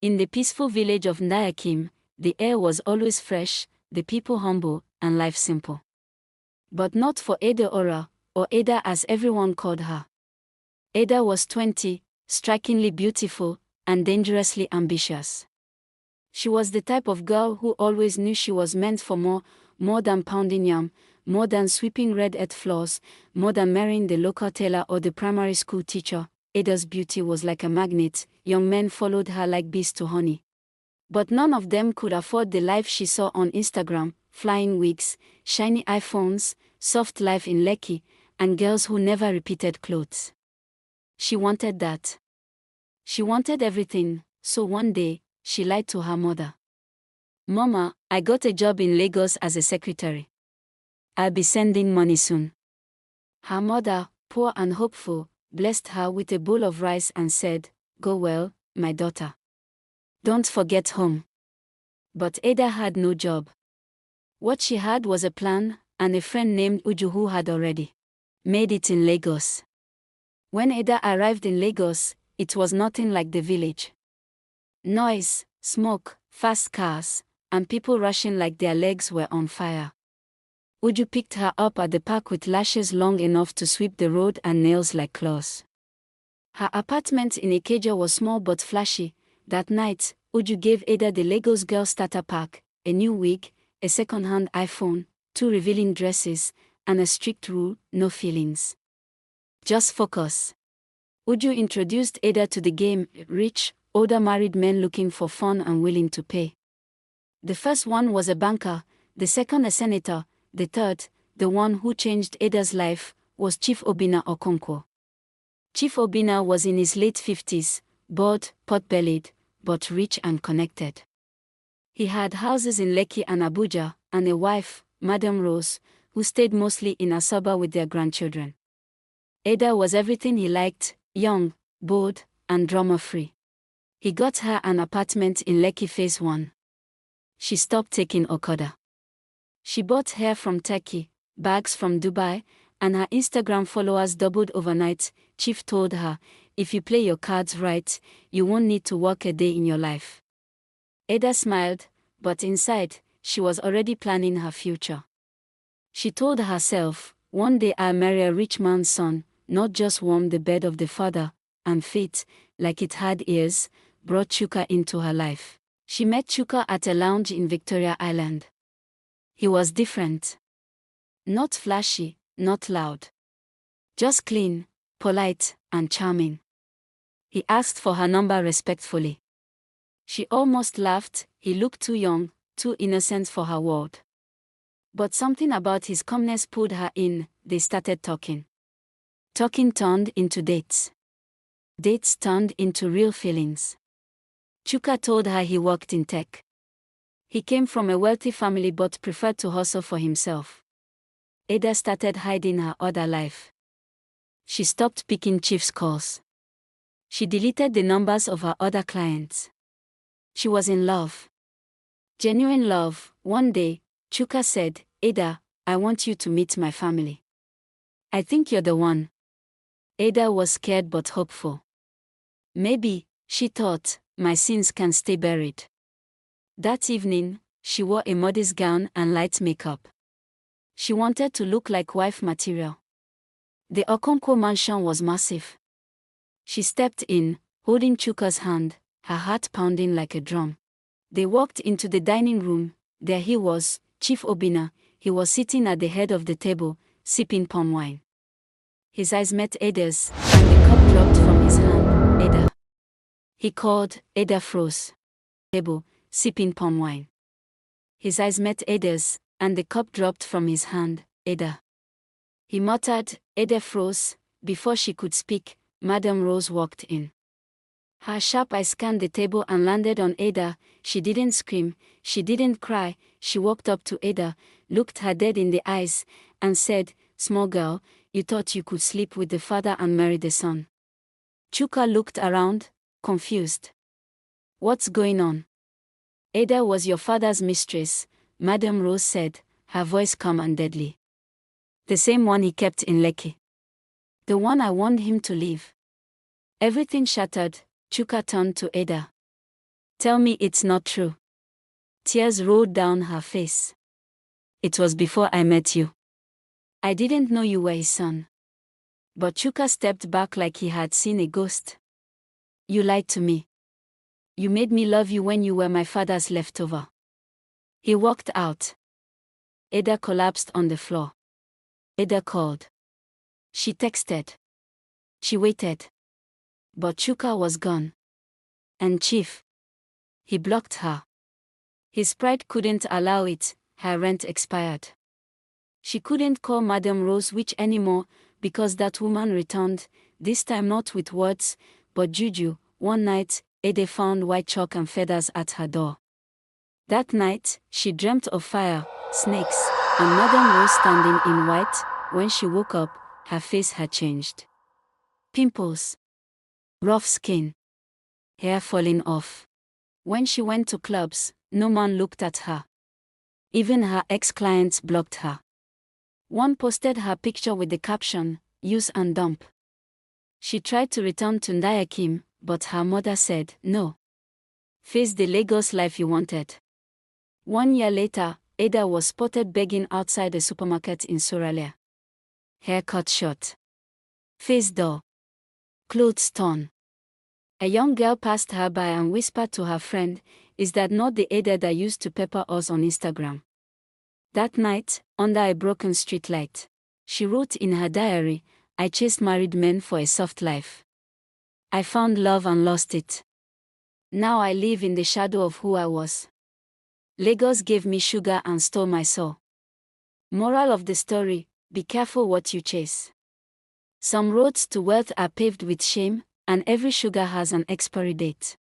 In the peaceful village of Ndayakim, the air was always fresh, the people humble, and life simple. But not for Ada Ora, or Ada as everyone called her. Ada was 20, strikingly beautiful, and dangerously ambitious. She was the type of girl who always knew she was meant for more than pounding yam, more than sweeping red-earth floors, more than marrying the local tailor or the primary school teacher. Ada's beauty was like a magnet. Young men followed her like bees to honey. But none of them could afford the life she saw on Instagram: flying wigs, shiny iPhones, soft life in Lekki, and girls who never repeated clothes. She wanted that. She wanted everything, so one day, she lied to her mother. "Mama, I got a job in Lagos as a secretary. I'll be sending money soon." Her mother, poor and hopeful, blessed her with a bowl of rice and said, "Go well, my daughter. Don't forget home." But Ada had no job. What she had was a plan, and a friend named Uju who had already made it in Lagos. When Ada arrived in Lagos, it was nothing like the village. Noise, smoke, fast cars, and people rushing like their legs were on fire. Uju picked her up at the park with lashes long enough to sweep the road and nails like claws. Her apartment in Ikeja was small but flashy. That night, Uju gave Ada the Lagos Girl Starter Pack, a new wig, a second-hand iPhone, 2 revealing dresses, and a strict rule: no feelings. Just focus. Uju introduced Ada to the game: rich, older married men looking for fun and willing to pay. The first one was a banker, the second a senator, the third, the one who changed Ada's life, was Chief Obinna Okonkwo. Chief Obinna was in his late 50s, bald, pot-bellied, but rich and connected. He had houses in Lekki and Abuja, and a wife, Madam Rose, who stayed mostly in Asaba with their grandchildren. Ada was everything he liked: young, bold, and drama-free. He got her an apartment in Lekki Phase 1. She stopped taking Okada. She bought hair from Turkey, bags from Dubai, and her Instagram followers doubled overnight. Chief told her, "If you play your cards right, you won't need to work a day in your life." Ada smiled, but inside, she was already planning her future. She told herself, "One day I'll marry a rich man's son," not just warm the bed of the father, and fate, like it had ears, brought Chuka into her life. She met Chuka at a lounge in Victoria Island. He was different. Not flashy, not loud. Just clean, polite, and charming. He asked for her number respectfully. She almost laughed. He looked too young, too innocent for her world. But something about his calmness pulled her in. They started talking. Talking turned into dates. Dates turned into real feelings. Chuka told her he worked in tech. He came from a wealthy family but preferred to hustle for himself. Ada started hiding her other life. She stopped picking Chief's calls. She deleted the numbers of her other clients. She was in love. Genuine love. One day, Chuka said, "Ada, I want you to meet my family. I think you're the one." Ada was scared but hopeful. Maybe, she thought, my sins can stay buried. That evening, she wore a modest gown and light makeup. She wanted to look like wife material. The Okonkwo mansion was massive. She stepped in, holding Chuka's hand, her heart pounding like a drum. They walked into the dining room. There he was, Chief Obinna. He was sitting at the head of the table, sipping palm wine. His eyes met Ada's, and the cup dropped from his hand. "Ada." He called. Ada froze. Table, sipping palm wine. His eyes met Ada's, and the cup dropped from his hand. "Ada." He muttered. Ada froze. Before she could speak, Madam Rose walked in. Her sharp eyes scanned the table and landed on Ada. She didn't scream, she didn't cry. She walked up to Ada, looked her dead in the eyes, and said, "Small girl, you thought you could sleep with the father and marry the son." Chuka looked around, confused. "What's going on?" "Ada was your father's mistress," Madam Rose said, her voice calm and deadly. "The same one he kept in Lekki. The one I warned him to leave." Everything shattered. Chuka turned to Ada. Tell me it's not true. Tears rolled down her face. It was before I met you. I didn't know you were his son. But Chuka stepped back like he had seen a ghost. You lied to me. You made me love you when you were my father's leftover. He walked out. Ada collapsed on the floor. Ada called. She texted. She waited. But Chuka was gone. And Chief. He blocked her. His pride couldn't allow it, her rent expired. She couldn't call Madame Rose witch anymore, because that woman returned, this time not with words, but juju. One night, Ada found white chalk and feathers at her door. That night, she dreamt of fire, snakes, and Madame Rose standing in white. When she woke up, her face had changed. Pimples. Rough skin. Hair falling off. When she went to clubs, no man looked at her. Even her ex-clients blocked her. One posted her picture with the caption, "Use and dump." She tried to return to Ndayakim, but her mother said, "No. Face the Lagos life you wanted." 1 year later, Ada was spotted begging outside a supermarket in Soralia. Hair cut short. Face dull. Clothes torn. A young girl passed her by and whispered to her friend, "Is that not the Ada that used to pepper us on Instagram?" That night, under a broken streetlight, she wrote in her diary, "I chased married men for a soft life. I found love and lost it. Now I live in the shadow of who I was. Lagos gave me sugar and stole my soul." Moral of the story: be careful what you chase. Some roads to wealth are paved with shame, and every sugar has an expiry date.